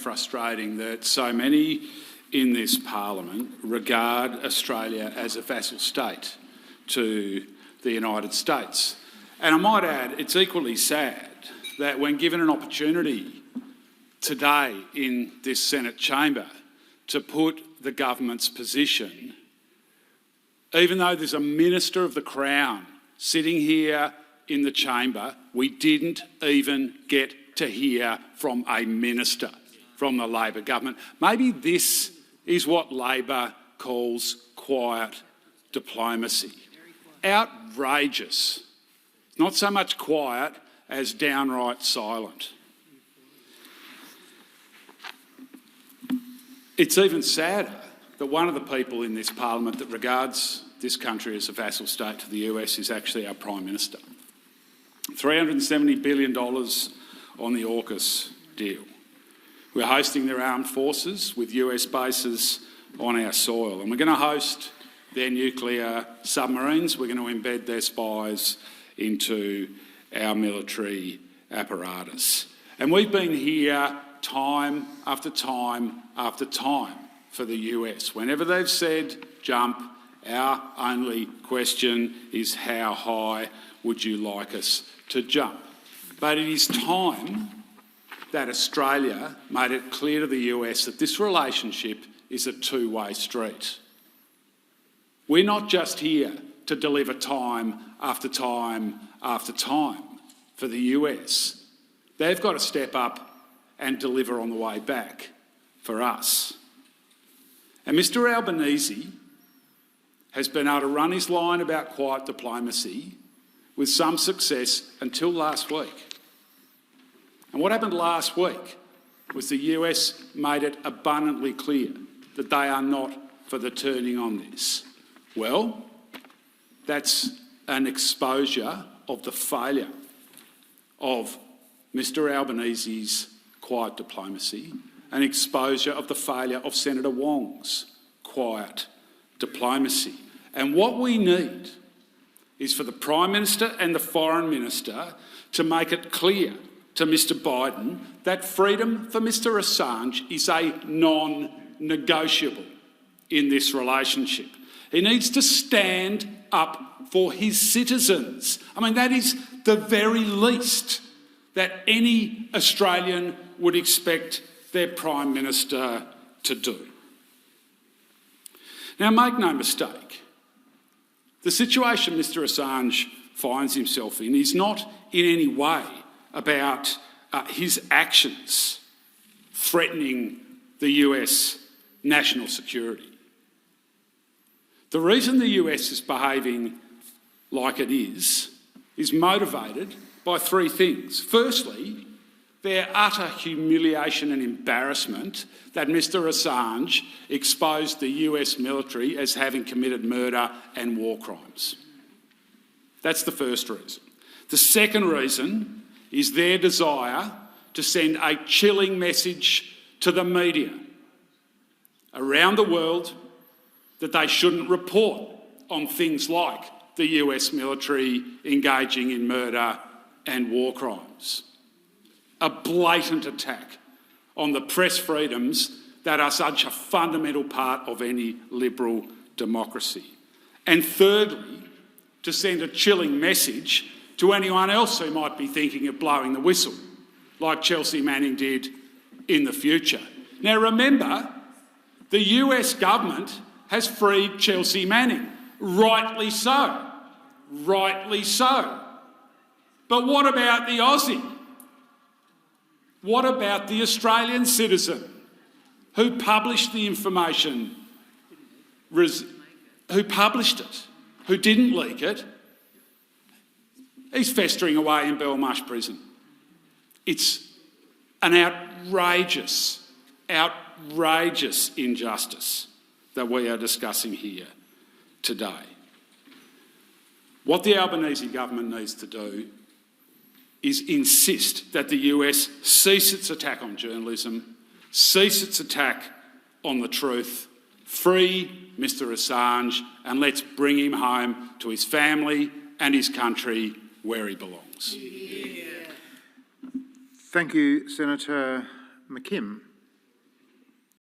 frustrating that so many in this parliament regard Australia as a vassal state to the United States. And I might add, it's equally sad that when given an opportunity today in this Senate chamber to put the government's position, even though there's a Minister of the Crown sitting here in the chamber, we didn't even get to hear from a minister from the Labor government. Maybe this is what Labor calls quiet diplomacy. Outrageous. Not so much quiet as downright silent. It's even sadder that one of the people in this parliament that regards this country as a vassal state to the US is actually our Prime Minister. $370 billion on the AUKUS deal. We're hosting their armed forces with US bases on our soil, and we're going to host their nuclear submarines. We're going to embed their spies into our military apparatus. And we've been here time after time after time for the US. Whenever they've said jump, our only question is how high would you like us to jump? But it is time that Australia made it clear to the US that this relationship is a two-way street. We're not just here to deliver time after time after time for the US. They've got to step up and deliver on the way back for us. And Mr Albanese has been able to run his line about quiet diplomacy with some success until last week. And what happened last week was the US made it abundantly clear that they are not for the turning on this. Well, that's an exposure of the failure of Mr Albanese's quiet diplomacy, an exposure of the failure of Senator Wong's quiet diplomacy. And what we need is for the Prime Minister and the Foreign Minister to make it clear to Mr Biden that freedom for Mr Assange is a non-negotiable in this relationship. He needs to stand up for his citizens. I mean, that is the very least that any Australian would expect their Prime Minister to do. Now, make no mistake, the situation Mr Assange finds himself in is not in any way about his actions threatening the US national security. The reason the US is behaving like it is motivated by three things. Firstly, their utter humiliation and embarrassment that Mr Assange exposed the US military as having committed murder and war crimes. That's the first reason. The second reason is their desire to send a chilling message to the media around the world that they shouldn't report on things like the US military engaging in murder and war crimes. A blatant attack on the press freedoms that are such a fundamental part of any liberal democracy. And thirdly, to send a chilling message to anyone else who might be thinking of blowing the whistle, like Chelsea Manning did in the future. Now remember, the US government has freed Chelsea Manning. Rightly so. Rightly so. But what about the Aussie? What about the Australian citizen who published the information, who published it, who didn't leak it? He's festering away in Belmarsh prison. It's an outrageous injustice that we are discussing here today. What the Albanese government needs to do is insist that the US cease its attack on journalism, cease its attack on the truth, free Mr Assange, and let's bring him home to his family and his country where he belongs. Thank you, Senator McKim.